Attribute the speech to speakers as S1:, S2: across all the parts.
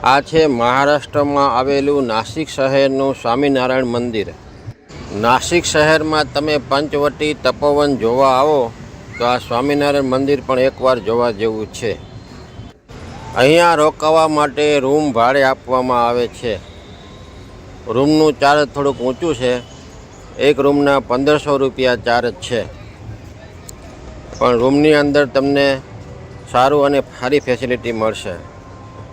S1: આ છે મહારાષ્ટ્રમાં આવેલું નાસિક શહેરનું સ્વામિનારાયણ મંદિર. નાસિક શહેરમાં તમે પંચવટી તપોવન જોવા આવો તો આ સ્વામિનારાયણ મંદિર પણ એકવાર જોવા જેવું છે. અહીંયા રોકાવા માટે રૂમ ભાડે આપવામાં આવે છે. રૂમનું ચાર્જ થોડુંક ઊંચું છે. એક રૂમના 1500 રૂપિયા ચાર્જ છે. પણ રૂમની અંદર તમને સારું અને સારી ફેસિલિટી મળશે.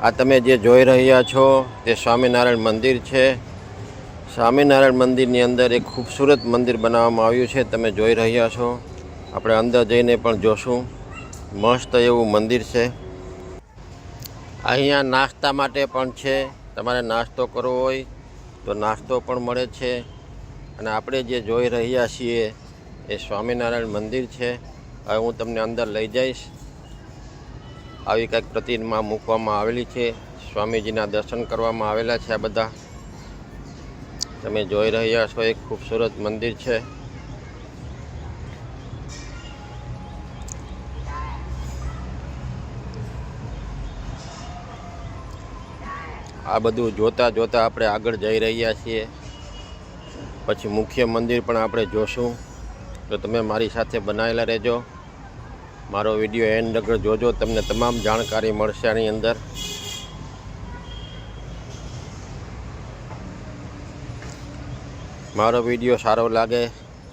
S1: આ તમે જે જોઈ રહ્યા છો તે સ્વામિનારાયણ મંદિર છે. સ્વામિનારાયણ મંદિરની અંદર એક ખૂબસૂરત મંદિર બનાવવામાં આવ્યું છે. તમે જોઈ રહ્યા છો. આપણે અંદર જઈને પણ જોશું. મસ્ત એવું મંદિર છે. અહીંયા નાસ્તા માટે પણ છે. તમારે નાસ્તો કરવો હોય તો નાસ્તો પણ મળે છે. અને આપણે જે જોઈ રહ્યા છીએ એ સ્વામિનારાયણ મંદિર છે. હવે હું તમને અંદર લઈ જઈશ. આવી કંઈક પ્રતિમા મૂકવામાં આવેલી છે. સ્વામીજીના દર્શન કરવામાં આવેલા છે. આ બધા તમે જોઈ રહ્યા છો. એક ખૂબસૂરત મંદિર છે. આ બધું જોતા જોતા આપણે આગળ જઈ રહ્યા છીએ. પછી મુખ્ય મંદિર પણ આપણે જોશું. તો તમે મારી સાથે બનાવેલા રહેજો. મારો વિડીયો એન્ડ આગળ જોજો. તમને તમામ જાણકારી મળશે આની અંદર. મારો વિડીયો સારો લાગે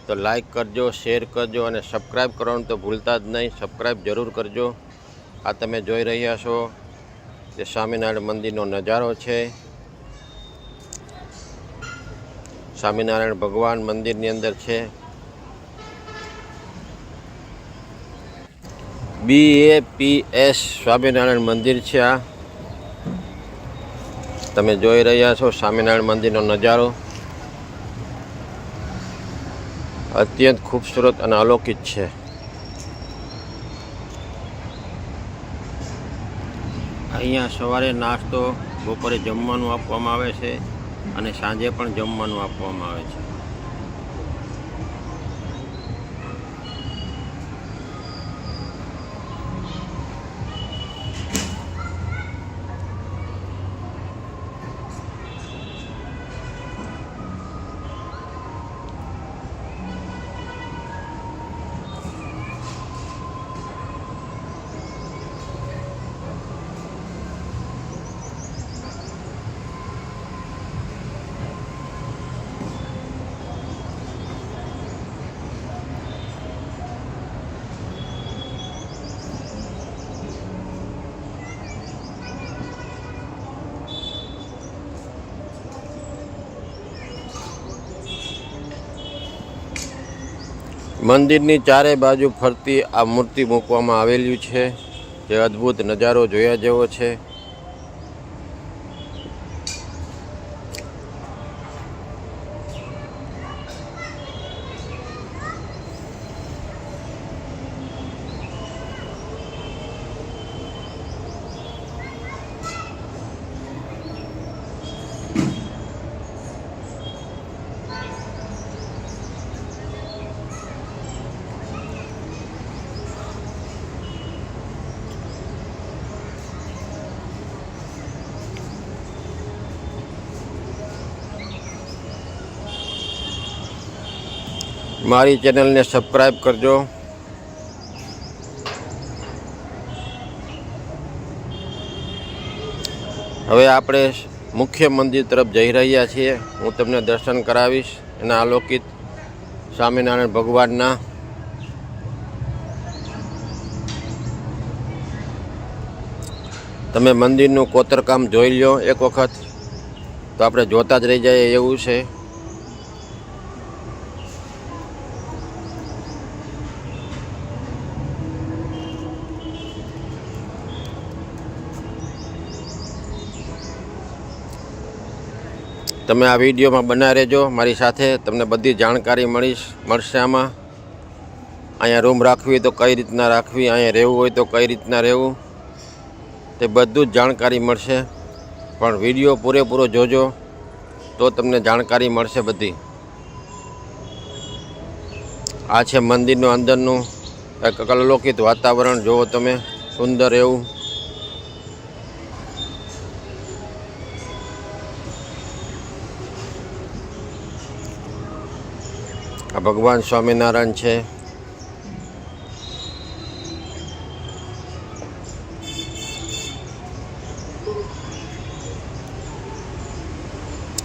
S1: તો લાઈક કરજો, શેર કરજો અને સબસ્ક્રાઈબ કરવાનું તો ભૂલતા જ નહીં. સબસ્ક્રાઈબ જરૂર કરજો. આ તમે જોઈ રહ્યા છો તે સ્વામિનારાયણ મંદિરનો નજારો છે. સ્વામિનારાયણ ભગવાન મંદિરની અંદર છે. BAPS સ્વામિનારાયણ મંદિર છે. આ તમે જોઈ રહ્યા છો સ્વામિનારાયણ મંદિરનો નજારો. અત્યંત ખૂબસૂરત અને અલૌકિક છે. અહીંયા સવારે નાસ્તો, બપોરે જમવાનું આપવામાં આવે છે અને સાંજે પણ જમવાનું આપવામાં આવે છે. મંદિરની ચારે બાજુ ફરતી આ મૂર્તિ મૂકવામાં આવેલી છે. જે અદ્ભુત નજારો જોયા જેવો છે. મારી ચેનલને સબસ્ક્રાઈબ કરજો. હવે આપણે મુખ્ય મંદિર તરફ જઈ રહ્યા છીએ. હું તમને દર્શન કરાવીશ એના અલૌકિક સ્વામિનારાયણ ભગવાનના. તમે મંદિરનું કોતરકામ જોઈ લો એક વખત તો આપણે જોતા જ રહી જઈએ એવું છે. તમે આ વિડીયોમાં બનાવી રહેજો મારી સાથે. તમને બધી જાણકારી મળશે આમાં. અહીંયા રૂમ રાખવી હોય તો કઈ રીતના રાખવી, અહીંયા રહેવું હોય તો કઈ રીતના રહેવું, તે બધું જ જાણકારી મળશે. પણ વિડીયો પૂરેપૂરો જોજો તો તમને જાણકારી મળશે બધી. આ છે મંદિરનું અંદરનું એક અલૌકિક વાતાવરણ. જુઓ તમે, સુંદર એવું. આ ભગવાન સ્વામિનારાયણ છે.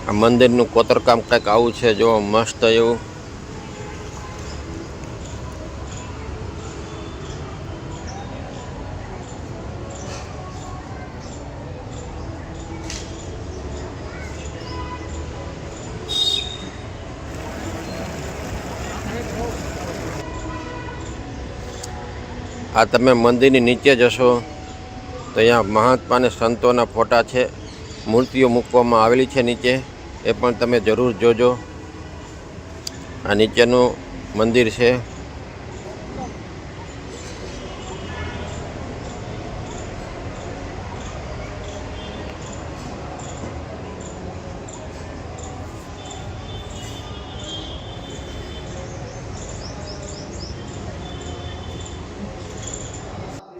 S1: આ મંદિરનું કોતરકામ કંઈક આવું છે, જો મસ્ત એવું. આ તમે મંદિરની નીચે જશો તો અહીંયા મહાત્મા અને સંતોના ફોટા છે, મૂર્તિઓ મૂકવામાં આવેલી છે નીચે, એ પણ તમે જરૂર જોજો. આ નીચેનું મંદિર છે.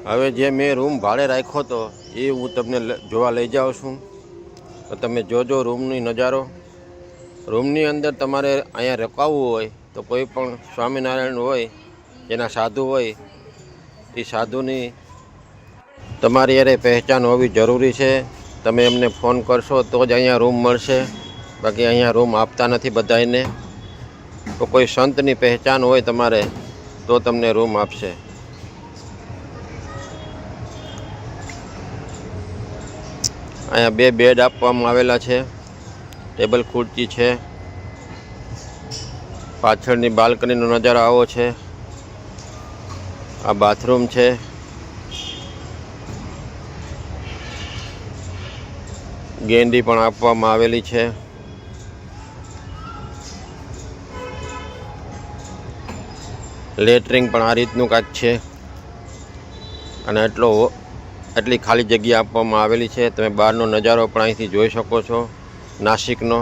S1: હવે જે મેં રૂમ ભાડે રાખ્યો હતો એ હું તમને જોવા લઈ જાઉં છું. તો તમે જોજો રૂમની નજારો. રૂમની અંદર તમારે અહીંયા રોકાવું હોય તો કોઈ પણ સ્વામિનારાયણ હોય, જેના સાધુ હોય, એ સાધુની તમારી યારે પહેચાન હોવી જરૂરી છે. તમે એમને ફોન કરશો તો જ અહીંયા રૂમ મળશે, બાકી અહીંયા રૂમ આપતા નથી બધાને. તો કોઈ સંતની પહેચાન હોય તમારે તો તમને રૂમ આપશે. અહીંયા 2 બેડ આપવામાં આવેલા છે, ટેબલ ખુરચી છે. પાછળની બાલ્કનીનો નજારો આવો છે. આ બાથરૂમ છે. ગેંડી પણ આપવામાં આવેલી છે. લેટરિંગ પણ આ રીતનું કાંઈક છે. અને એટલી ખાલી જગ્યા આપવામાં આવેલી છે. તમે બહારનો નજારો પણ અહીંથી જોઈ શકો છો નાસિકનો.